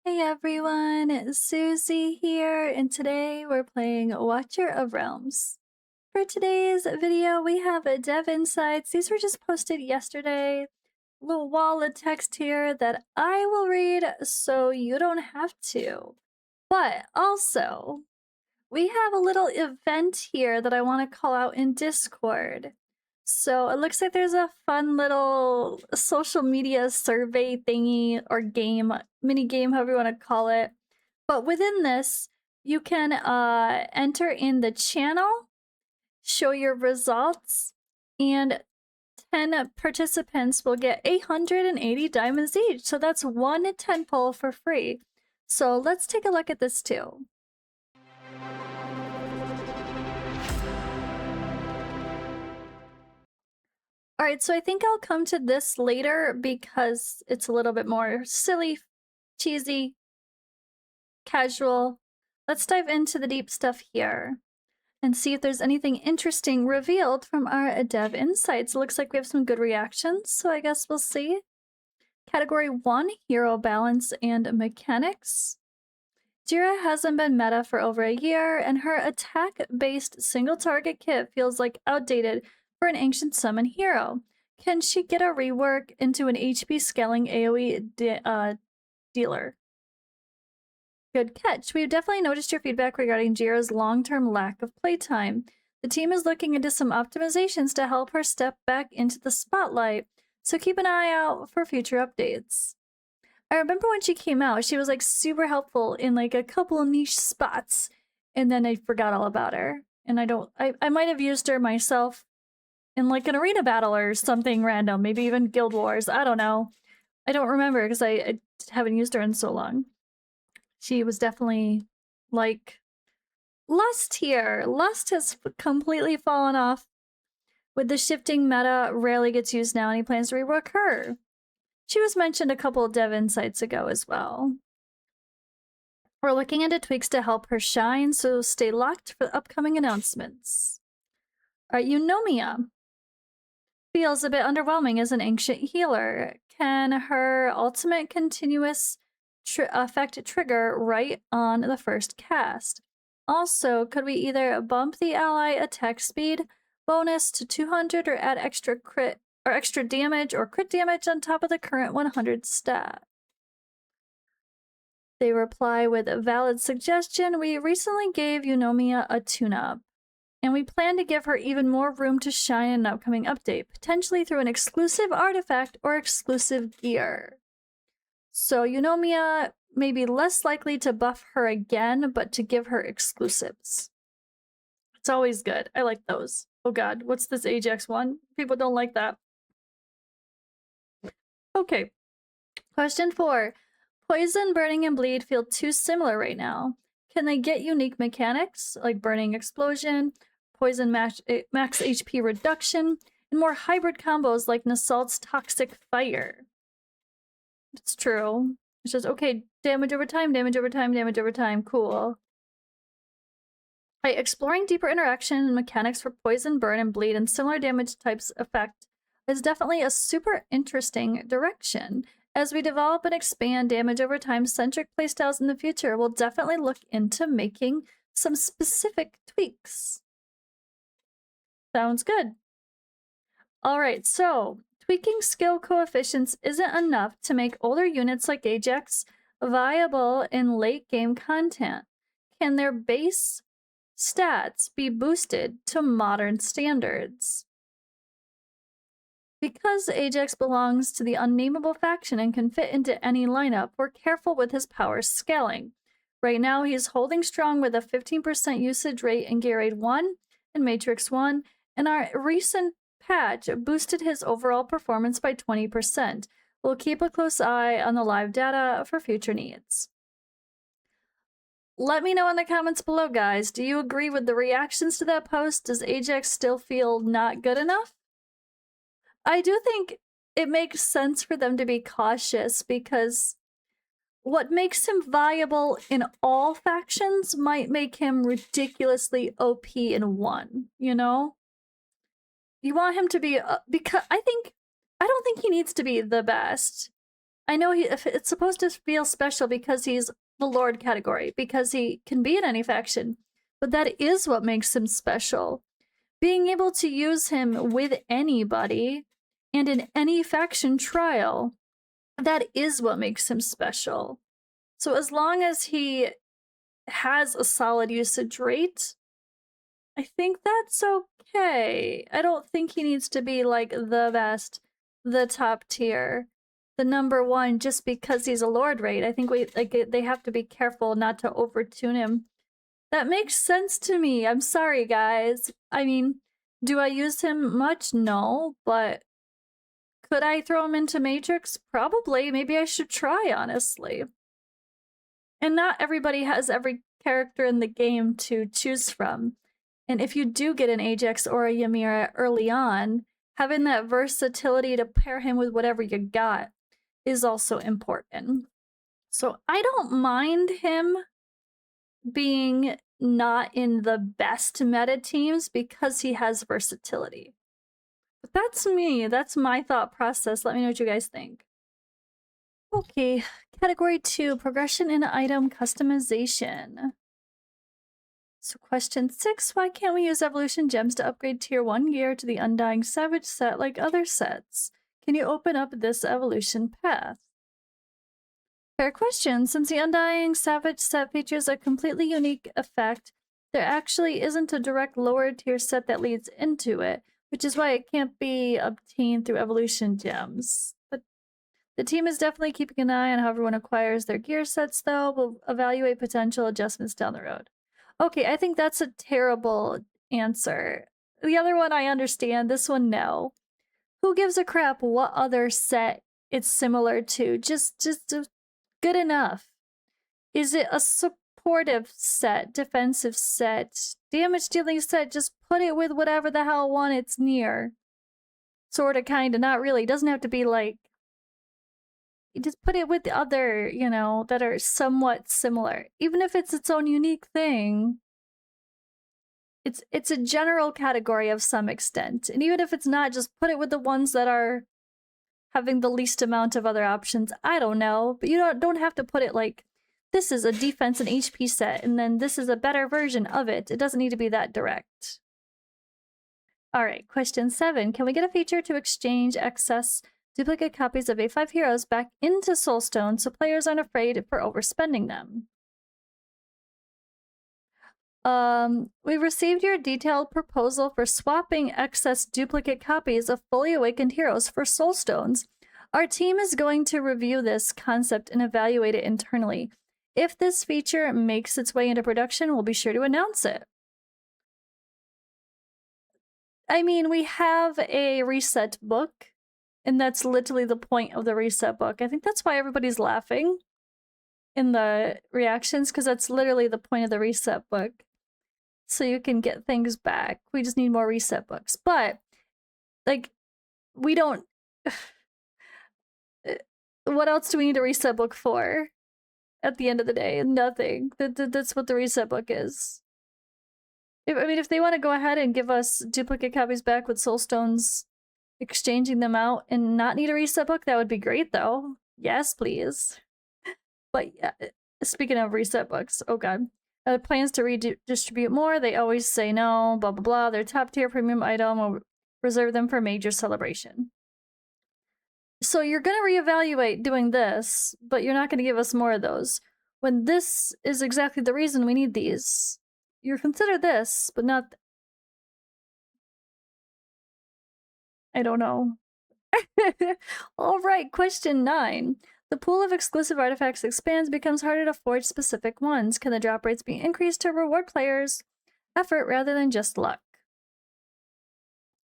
Hey everyone, Suzi here, and today we're playing Watcher of Realms. For today's video, we have dev insights. These were just posted yesterday. A little wall of text here that I will read so you don't have to. But also, we have a little event here that I want to call out in Discord. So it looks like there's a fun little social media survey thingy or game, mini game, however you want to call it. But within this, you can enter in the channel, show your results, and 10 participants will get 880 diamonds each. So that's 1 10 pull for free. So let's take a look at this too. Alright, so I think I'll come to this later because it's a little bit more silly, cheesy, casual. Let's dive into the deep stuff here and see if there's anything interesting revealed from our dev insights. It looks like we have some good reactions, so I guess we'll see. Category 1, Hero Balance and Mechanics. Jeera hasn't been meta for over a year, and her attack-based single-target kit feels like outdated for an ancient summon hero. Can she get a rework into an HP scaling AoE dealer? Good catch. We've definitely noticed your feedback regarding Jeera's long-term lack of playtime. The team is looking into some optimizations to help her step back into the spotlight, so keep an eye out for future updates. I remember when she came out, she was like super helpful in like a couple of niche spots, and then I forgot all about her. And I might have used her myself in like an arena battle or something random, maybe even Guild Wars. I don't know. I don't remember because I haven't used her in so long. She was definitely like Lust here. Lust has completely fallen off. With the shifting meta, rarely gets used now, and he plans to rework her. She was mentioned a couple of dev insights ago as well. We're looking into tweaks to help her shine, so stay locked for upcoming announcements. Eunomia feels a bit underwhelming as an ancient healer. Can her ultimate continuous effect trigger right on the first cast? Also, could we either bump the ally attack speed bonus to 200 or add extra crit or extra damage or crit damage on top of the current 100 stat? They reply with a valid suggestion. We recently gave Eunomia a tune-up, and we plan to give her even more room to shine in an upcoming update, potentially through an exclusive artifact or exclusive gear. So Eunomia may be less likely to buff her again, but to give her exclusives. It's always good. I like those. Oh god, what's this Ajax one? People don't like that. Okay. Question 4. Poison, Burning, and Bleed feel too similar right now. Can they get unique mechanics, like Burning Explosion, Poison max HP reduction, and more hybrid combos like Nassault's Toxic Fire? It's true. It's just, okay, damage over time, damage over time, damage over time, cool. Exploring deeper interaction and mechanics for Poison, Burn, and Bleed and similar damage types effect is definitely a super interesting direction. As we develop and expand damage over time centric playstyles in the future, we'll definitely look into making some specific tweaks. Sounds good. Alright, so tweaking skill coefficients isn't enough to make older units like Ajax viable in late game content. Can their base stats be boosted to modern standards? Because Ajax belongs to the unnameable faction and can fit into any lineup, we're careful with his power scaling. Right now, he's holding strong with a 15% usage rate in Gear Aid 1 and Matrix 1, and our recent patch boosted his overall performance by 20%. We'll keep a close eye on the live data for future needs. Let me know in the comments below, guys. Do you agree with the reactions to that post? Does Ajax still feel not good enough? I do think it makes sense for them to be cautious because what makes him viable in all factions might make him ridiculously OP in one, you know? You want him to be, because I don't think he needs to be the best. I know if it's supposed to feel special because he's the Lord category, because he can be in any faction, but that is what makes him special. Being able to use him with anybody and in any faction trial, that is what makes him special. So as long as he has a solid usage rate, I think that's okay. I don't think he needs to be like the best, the top tier, the number one just because he's a Lord rate. I think they have to be careful not to overtune him. That makes sense to me. I'm sorry, guys. I mean, do I use him much? No, but could I throw him into Matrix? Probably. Maybe I should try, honestly. And not everybody has every character in the game to choose from. And if you do get an Ajax or a Ymira early on, having that versatility to pair him with whatever you got is also important. So I don't mind him being not in the best meta teams because he has versatility. But that's me. That's my thought process. Let me know what you guys think. Okay, category 2, progression in item customization. So question 6, why can't we use evolution gems to upgrade tier 1 gear to the Undying Savage set like other sets? Can you open up this evolution path? Fair question. Since the Undying Savage set features a completely unique effect, there actually isn't a direct lower tier set that leads into it, which is why it can't be obtained through evolution gems. But the team is definitely keeping an eye on how everyone acquires their gear sets, though. We'll evaluate potential adjustments down the road. Okay, I think that's a terrible answer. The other one I understand, this one no. Who gives a crap what other set it's similar to? Just good enough. Is it a supportive set, defensive set, damage dealing set? Just put it with whatever the hell one it's near. Sorta, kinda, not really. It doesn't have to be like, you just put it with the other, you know, that are somewhat similar. Even if it's its own unique thing, it's a general category of some extent. And even if it's not, just put it with the ones that are having the least amount of other options. I don't know, but you don't have to put it like, this is a defense and HP set, and then this is a better version of it. It doesn't need to be that direct. All right, question 7. Can we get a feature to exchange excess duplicate copies of A5 heroes back into Soulstones so players aren't afraid for overspending them? We received your detailed proposal for swapping excess duplicate copies of fully awakened heroes for Soulstones. Our team is going to review this concept and evaluate it internally. If this feature makes its way into production, we'll be sure to announce it. I mean, we have a reset book, and that's literally the point of the reset book. I think that's why everybody's laughing in the reactions, because that's literally the point of the reset book. So you can get things back. We just need more reset books. But, like, we don't... What else do we need a reset book for? At the end of the day, nothing. That's what the reset book is. If they want to go ahead and give us duplicate copies back with Soulstones, exchanging them out and not need a reset book, that would be great, though. Yes, please. But yeah, speaking of reset books, oh god. Plans to redistribute more, they always say no, blah blah blah. They're top tier premium item, we'll reserve them for major celebration. So you're going to reevaluate doing this, but you're not going to give us more of those. When this is exactly the reason we need these. You consider this, but not... I don't know. Alright, question 9. The pool of exclusive artifacts expands, becomes harder to forge specific ones. Can the drop rates be increased to reward players' effort rather than just luck?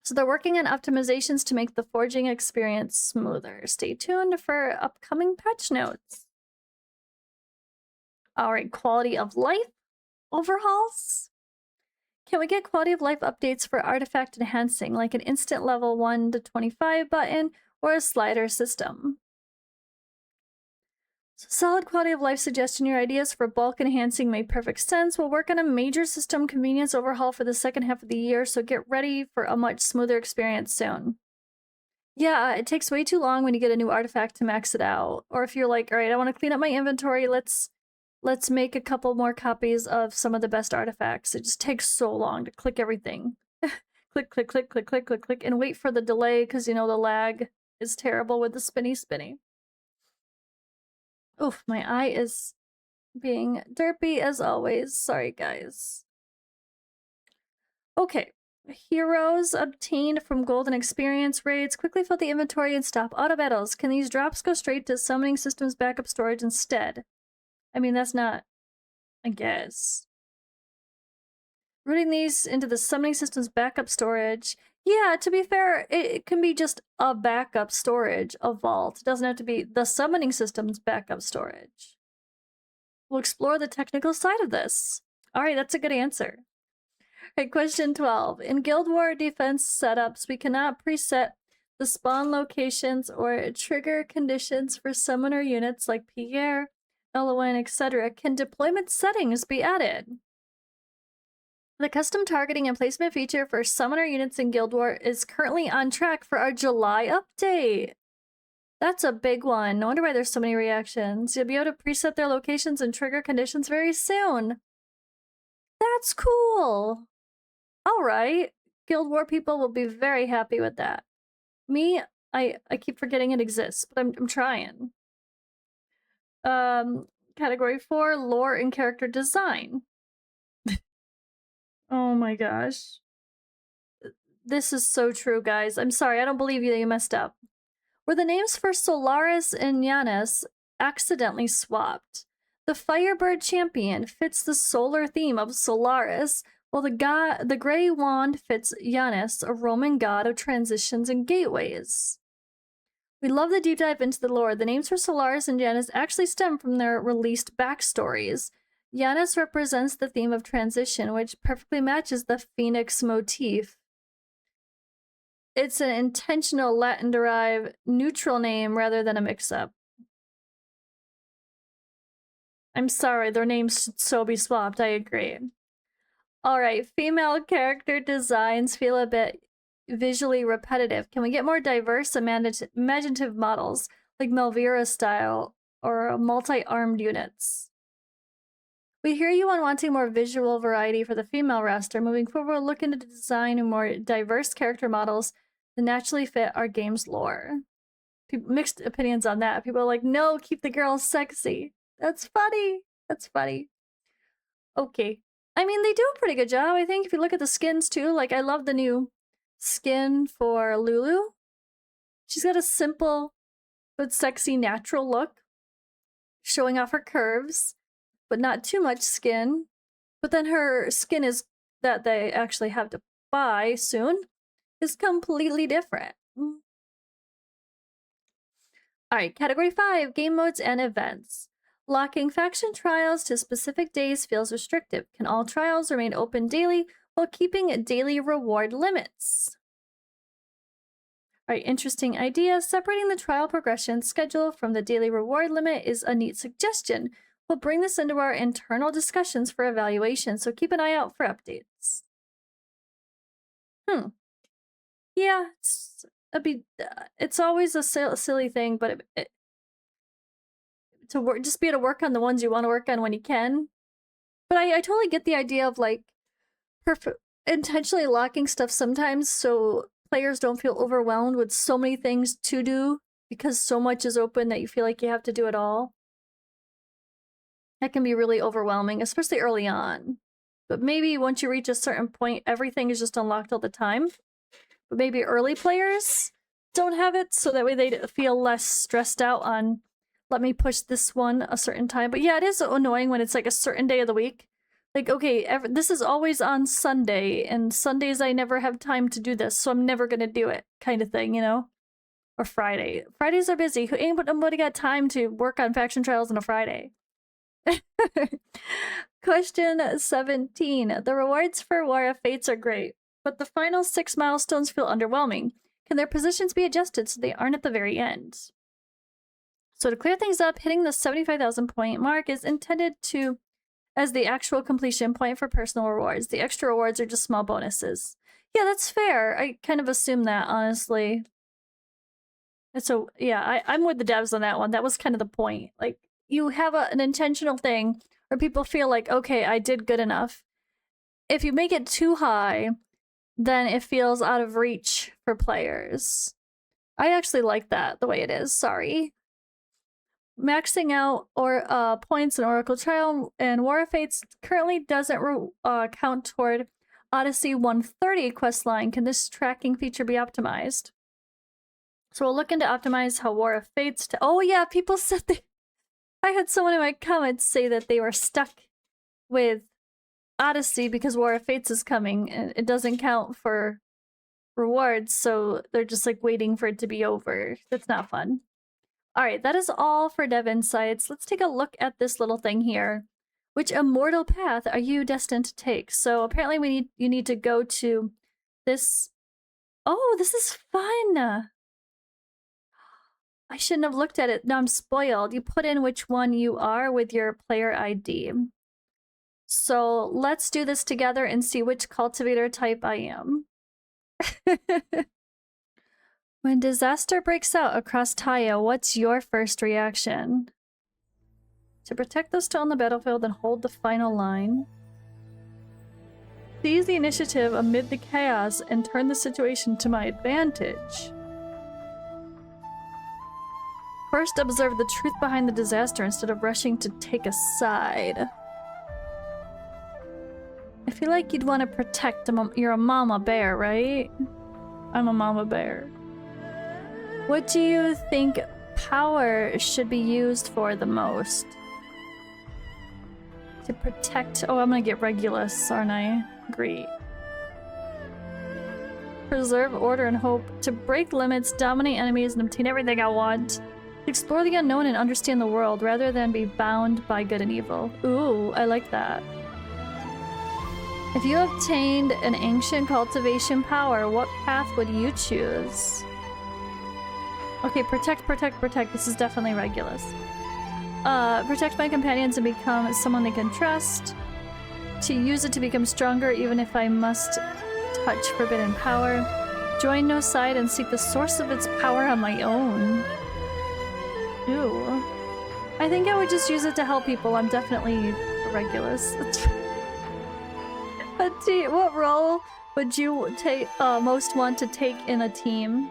So they're working on optimizations to make the forging experience smoother. Stay tuned for upcoming patch notes. Alright, quality of life overhauls. Can we get quality of life updates for artifact enhancing, like an instant level 1 to 25 button or a slider system? So solid quality of life suggestion. Your ideas for bulk enhancing made perfect sense. We'll work on a major system convenience overhaul for the second half of the year, so get ready for a much smoother experience soon. Yeah, it takes way too long when you get a new artifact to max it out. Or if you're like, all right, I want to clean up my inventory, let's make a couple more copies of some of the best artifacts. It just takes so long to click everything. Click, click, click, click, click, click, click, and wait for the delay because, you know, the lag is terrible with the spinny. Oof, my eye is being derpy as always. Sorry, guys. Okay. Heroes obtained from golden experience raids. Quickly fill the inventory and stop auto battles. Can these drops go straight to summoning systems backup storage instead? I mean, that's not... I guess. Routing these into the summoning system's backup storage. Yeah, to be fair, it can be just a backup storage, a vault. It doesn't have to be the summoning system's backup storage. We'll explore the technical side of this. All right, that's a good answer. All right, question 12. In Guild War defense setups, we cannot preset the spawn locations or trigger conditions for summoner units like Pierre, Elowen, etc. Can deployment settings be added? The custom targeting and placement feature for summoner units in Guild War is currently on track for our July update. That's a big one. No wonder why there's so many reactions. You'll be able to preset their locations and trigger conditions very soon. That's cool. All right. Guild War people will be very happy with that. Me, I keep forgetting it exists, but I'm trying. Category 4, lore and character design. Oh my gosh. This is so true, guys. I'm sorry, I don't believe you that you messed up. Were the names for Solaris and Janus accidentally swapped? The Firebird Champion fits the solar theme of Solaris, while the Grey Wand fits Janus, a Roman god of transitions and gateways. We love the deep dive into the lore. The names for Solaris and Janus actually stem from their released backstories. Janus represents the theme of transition, which perfectly matches the phoenix motif. It's an intentional Latin-derived neutral name rather than a mix-up. I'm sorry, their names should so be swapped, I agree. Alright, female character designs feel a bit visually repetitive. Can we get more diverse imaginative models, like Melvira style, or multi-armed units? We hear you on wanting more visual variety for the female roster. Moving forward, we'll look into design more diverse character models that naturally fit our game's lore. Mixed opinions on that. People are like, no, keep the girls sexy. That's funny. That's funny. Okay. I mean, they do a pretty good job, I think, if you look at the skins too. Like, I love the new skin for Lulu. She's got a simple but sexy natural look, showing off her curves, but not too much skin. But then her skin is that they actually have to buy soon is completely different. Alright, category 5, game modes and events. Locking faction trials to specific days feels restrictive. Can all trials remain open daily while keeping daily reward limits? Alright, interesting idea. Separating the trial progression schedule from the daily reward limit is a neat suggestion. We'll bring this into our internal discussions for evaluation, so keep an eye out for updates. Yeah, it's always a silly thing, but just be able to work on the ones you want to work on when you can. But I totally get the idea of like intentionally locking stuff sometimes so players don't feel overwhelmed with so many things to do because so much is open that you feel like you have to do it all. That can be really overwhelming, especially early on. But maybe once you reach a certain point, everything is just unlocked all the time. But maybe early players don't have it, so that way they feel less stressed out on, let me push this one a certain time. But yeah, it is annoying when it's like a certain day of the week. Like, okay, this is always on Sunday, and Sundays I never have time to do this, so I'm never gonna do it, kind of thing, you know? Or Friday. Fridays are busy. Who ain't nobody got time to work on faction trials on a Friday? Question 17. The rewards for War of Fates are great, but the final 6 milestones feel underwhelming. Can their positions be adjusted so they aren't at the very end? So to clear things up, hitting the 75,000 point mark is intended as the actual completion point for personal rewards. The extra rewards are just small bonuses. Yeah, that's fair. I kind of assume that, honestly. So yeah, I'm with the devs on that one. That was kind of the point. Like, you have an intentional thing where people feel like, okay, I did good enough. If you make it too high, then it feels out of reach for players. I actually like that the way it is. Sorry. Maxing out or points in Oracle Trial and War of Fates currently doesn't count toward Odyssey 130 questline. Can this tracking feature be optimized? So we'll look into optimize how War of Fates. Oh yeah, people said they. I had someone in my comments say that they were stuck with Odyssey because War of Fates is coming and it doesn't count for rewards, so they're just like waiting for it to be over. That's not fun. All right, that is all for Dev Insights. Let's take a look at this little thing here. Which immortal path are you destined to take? So apparently you need to go to this. Oh, this is fun. I shouldn't have looked at it. Now I'm spoiled. You put in which one you are with your player ID. So let's do this together and see which cultivator type I am. When disaster breaks out across Taya, what's your first reaction? To protect those still on the battlefield and hold the final line. Seize the initiative amid the chaos and turn the situation to my advantage. First, observe the truth behind the disaster instead of rushing to take a side. I feel like you'd want to protect you're a mama bear, right? I'm a mama bear. What do you think power should be used for the most? To protect... Oh, I'm gonna get Regulus, aren't I? Great. Preserve order and hope. To break limits, dominate enemies, and obtain everything I want. Explore the unknown and understand the world rather than be bound by good and evil. Ooh, I like that. If you obtained an ancient cultivation power, what path would you choose? Okay, protect, protect, protect. This is definitely Regulus. Protect my companions and become someone they can trust. To use it to become stronger even if I must touch forbidden power. Join no side and seek the source of its power on my own. Ooh. I think I would just use it to help people. I'm definitely Regulus. What role would you most want to take in a team?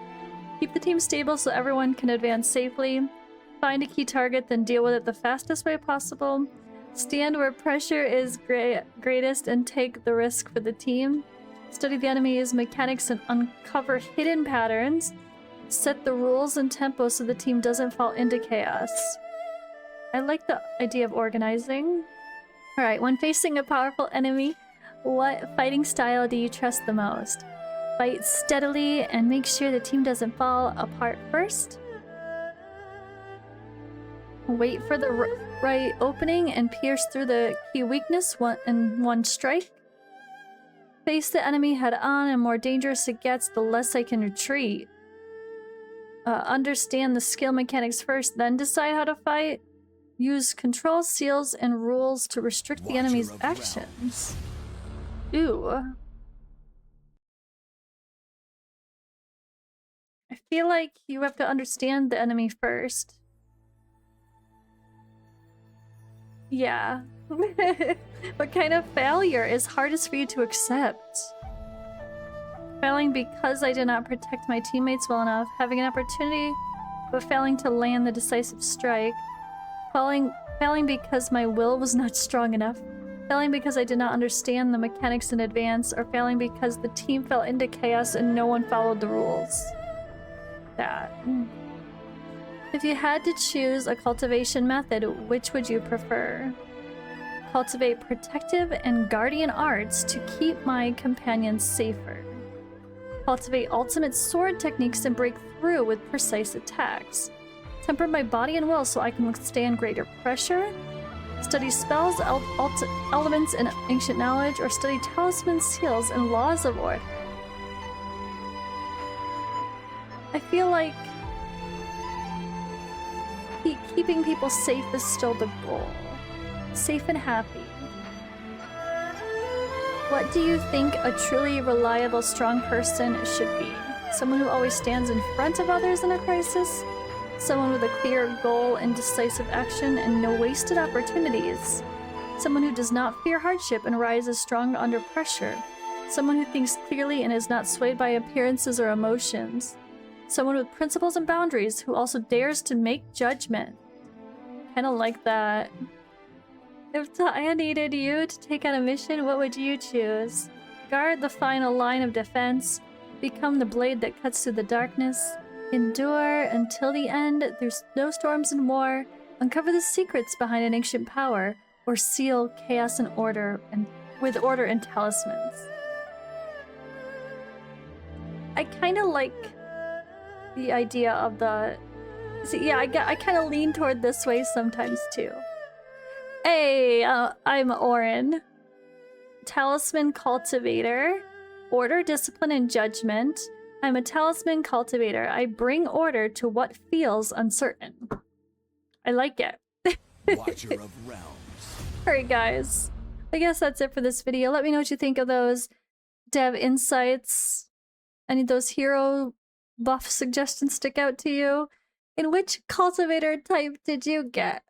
Keep the team stable so everyone can advance safely. Find a key target, then deal with it the fastest way possible. Stand where pressure is greatest and take the risk for the team. Study the enemy's mechanics and uncover hidden patterns. Set the rules and tempo so the team doesn't fall into chaos. I like the idea of organizing. Alright, when facing a powerful enemy, what fighting style do you trust the most? Fight steadily and make sure the team doesn't fall apart first. Wait for the right opening and pierce through the key weakness in one strike. Face the enemy head on, and more dangerous it gets, the less I can retreat. Understand the skill mechanics first, then decide how to fight. Use control, seals, and rules to restrict the enemy's actions. Ooh. I feel like you have to understand the enemy first. Yeah. What kind of failure is hardest for you to accept? Failing because I did not protect my teammates well enough, having an opportunity but failing to land the decisive strike, failing because my will was not strong enough, failing because I did not understand the mechanics in advance, or failing because the team fell into chaos and no one followed the rules. That. If you had to choose a cultivation method, which would you prefer? Cultivate protective and guardian arts to keep my companions safer. Cultivate ultimate sword techniques and break through with precise attacks. Temper my body and will so I can withstand greater pressure. Study spells, elements, and ancient knowledge, or study talismans, seals, and laws of order. I feel like keeping people safe is still the goal. Safe and happy. What do you think a truly reliable, strong person should be? Someone who always stands in front of others in a crisis. Someone with a clear goal and decisive action and no wasted opportunities. Someone who does not fear hardship and rises strong under pressure. Someone who thinks clearly and is not swayed by appearances or emotions. Someone with principles and boundaries who also dares to make judgment. Kinda like that. If Taya needed you to take on a mission, what would you choose? Guard the final line of defense. Become the blade that cuts through the darkness. Endure until the end through snowstorms and war. Uncover the secrets behind an ancient power. Or seal chaos and order with order and talismans. I kind of like the idea of the... See, yeah, I kind of lean toward this way sometimes too. Hey, I'm Orin. Talisman Cultivator. Order, discipline, and judgment. I'm a talisman cultivator. I bring order to what feels uncertain. I like it. Watcher of realms. Alright guys, I guess that's it for this video. Let me know what you think of those dev insights. Any of those hero buff suggestions stick out to you? And which cultivator type did you get?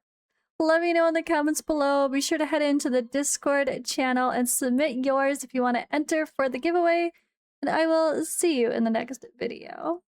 Let me know in the comments below. Be sure to head into the Discord channel and submit yours if you want to enter for the giveaway. And I will see you in the next video.